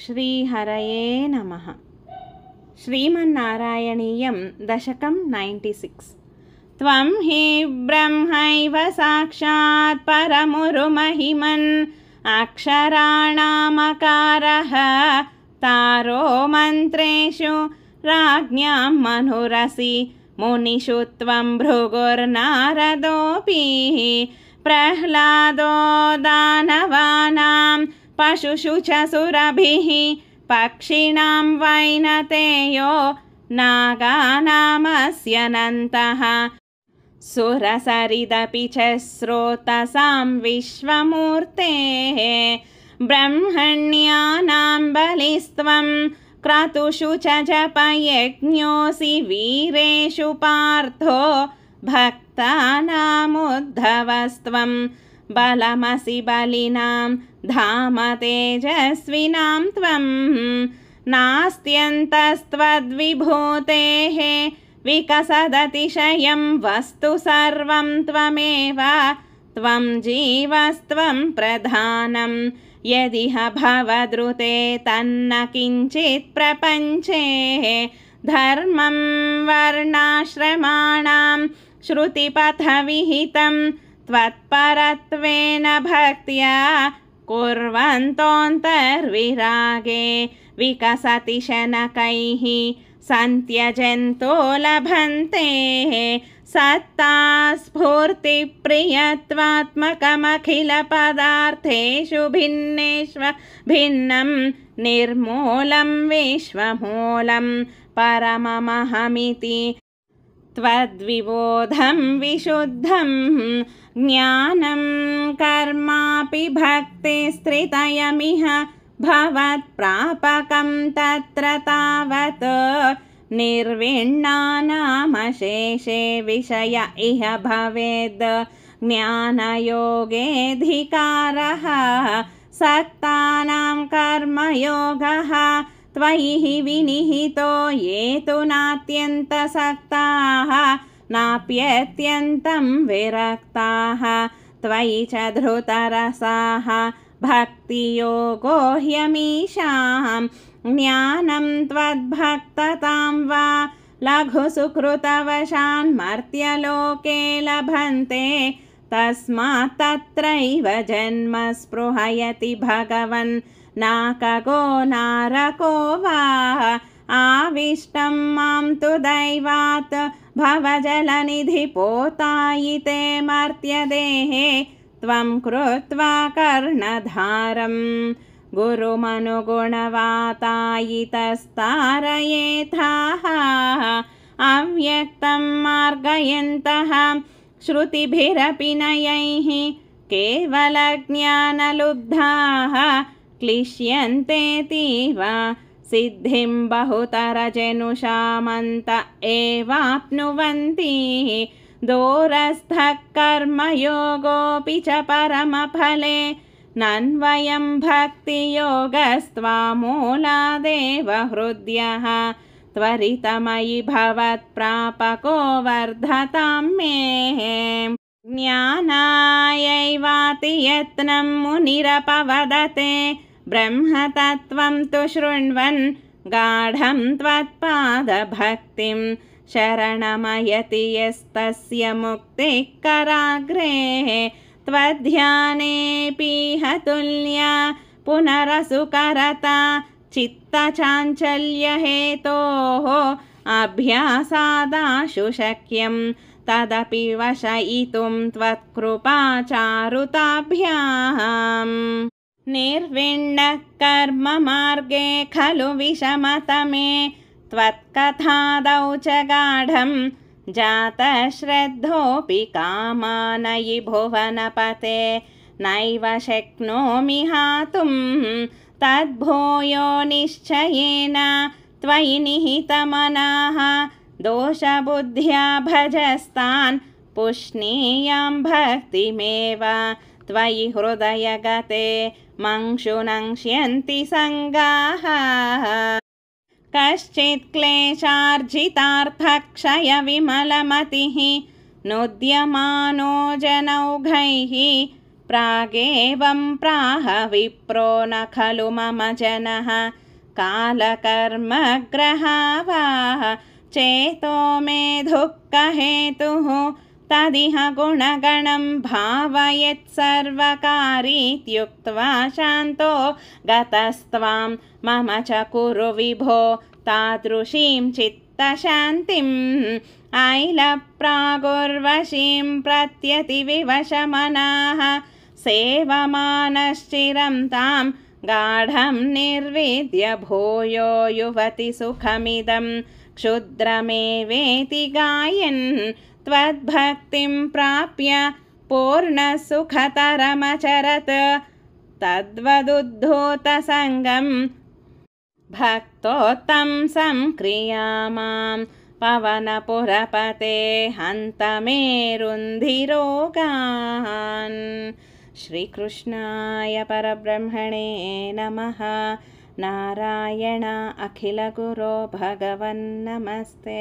श्रीहरये नमः। श्रीमन्नारायणीयं दशकं 96। त्वं हि ब्रह्मैव साक्षात् परमुरुमहिमन् अक्षराणामकारः तारो मन्त्रेषु राज्ञां मनुरसि मुनिषु त्वं भृगुर्नारदोऽपि प्रह्लादो दानवानां पशुषु च सुरभिः पक्षिणां वैनतेयो नागानामस्यनन्तः सुरसरिदपि च स्रोतसां विश्वमूर्तेः ब्रह्मण्यानां बलिस्त्वं क्रतुषु च जपयज्ञोऽसि वीरेषु पार्थो भक्तानामुद्धवस्त्वं बलमसि बलिनां धाम तेजस्विनां त्वं नास्त्यन्तस्त्वद्विभूतेः विकसदतिशयं वस्तु सर्वं त्वमेव त्वं जीवस्त्वं प्रधानं यदिह भवदृते तन्न किञ्चित् प्रपञ्चे धर्मं वर्णाश्रमाणां श्रुतिपथविहितं त्वत्परत्वेन भक्त्या कुर्वन्तोऽन्तर्विरागे विकसति शनकैः सन्त्यजन्तो लभन्ते सत्ता स्फूर्तिप्रियत्वात्मकमखिलपदार्थेषु भिन्नेष्व भिन्नं निर्मूलं विश्वमूलं परममहमिति त्वद्विबोधं विशुद्धं ज्ञानं कर्मापि भक्तिस्त्रितयमिह भवत्प्रापकं तत्र तावत् निर्विण्णानामशेषे विषय इह भवेद् ज्ञानयोगेऽधिकारः सक्तानां कर्मयोगः त्वयि हि विनिहितो ये तु नात्यन्तसक्ताः नाप्यत्यन्तं विरक्ताः त्वयि च धृतरसाः भक्तियोगो ह्यमीषां ज्ञानं त्वद्भक्ततां वा लघुसुकृतवशान् मर्त्यलोके लभन्ते तस्मात् तत्रैव जन्म स्पृहयति भगवन् नाकगो नारको वा आविष्टं मां तु दैवात् भवजलनिधिपोतायिते मर्त्यदेहे त्वं कृत्वा कर्णधारं गुरुमनुगुणवातायितस्तारयेथाः अव्यक्तं मार्गयन्तः श्रुतिभिरपि नयैः केवलज्ञानलुब्धाः क्लिश्यन्तेतीव सिद्धिं बहुतरजनुषामन्त एवाप्नुवन्ति दूरस्थः कर्मयोगोऽपि च परमफले नन्वयं भक्तियोगस्त्वामूलादेव हृद्यः त्वरितमयि भवत्प्रापको वर्धतां मे ज्ञानायैवाति यत्नं मुनिरपवदते ब्रह्मतत्त्वं तु शृण्वन् गाढं त्वत्पादभक्तिं शरणमयति यस्तस्य मुक्तिः कराग्रे त्वध्यानेऽपीह तुल्या पुनरसुकरता चित्तचाञ्चल्यहेतोः अभ्यासादाशु शक्यं तदपि वशयितुं त्वत्कृपाचारुताभ्याम् निर्विण्णः कर्ममार्गे खलु विषमतमे त्वत्कथादौ च गाढं जातश्रद्धोऽपि कामानयि भुवनपते नैव शक्नोमि हातुं तद्भूयो निश्चयेन त्वयि निहितमनाः दोषबुद्ध्या भजस्तान् पुष्णीयां भक्तिमेव त्वयि हृदयगते मंशुनङ्क्ष्यन्ति सङ्गाः कश्चित् क्लेशार्जितार्थक्षयविमलमतिः नुद्यमानो जनौघैः प्रागेवं प्राह विप्रो न खलु मम जनः कालकर्मग्रहावाः चेतो मे दुःखहेतुः तदिह गुणगणं भावयेत् सर्वकारीत्युक्त्वा शान्तो गतस्त्वां मम च कुरु विभो तादृशीं चित्तशान्तिम् ऐलप्रागुर्वशीं प्रत्यतिविवशमनाः सेवमानश्चिरं तां गाढं निर्विद्य भूयो युवति सुखमिदं क्षुद्रमेवेति गायन् त्वद्भक्तिं प्राप्य पूर्णसुखतरमचरत् तद्वदुद्धूतसङ्गं भक्तोत्तंसं क्रियामां पवनपुरपते हन्त मे रुन्धिरोगान्। श्रीकृष्णाय परब्रह्मणे नमः। नारायण अखिलगुरो भगवन् नमस्ते।